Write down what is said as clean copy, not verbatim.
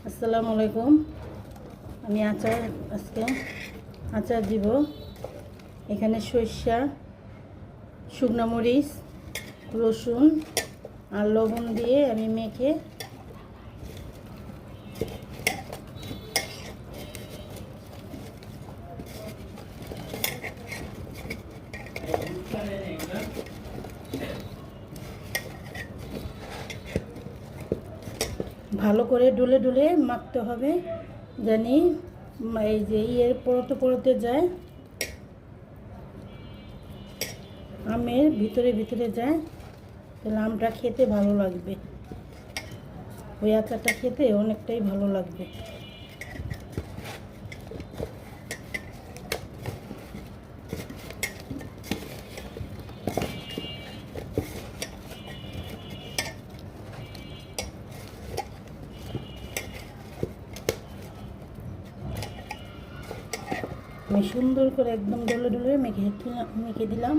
আসসালামু আলাইকুম। আমি আজকে আচার দিব। এখানে সরিষা, শুকনো মরিচ, রসুন আর লবণ দিয়ে আমি মেখে ভালো করে ডুলে ডুলে মাখতে হবে, জানি এই যে পরতে পরতে যায়, আমের ভিতরে ভিতরে যায়, তাহলে আমটা খেতে ভালো লাগবে। ওই আচারটা খেতে অনেকটাই ভালো লাগবে। আমি সুন্দর করে একদম ডলে ডলে মেখে দিলাম।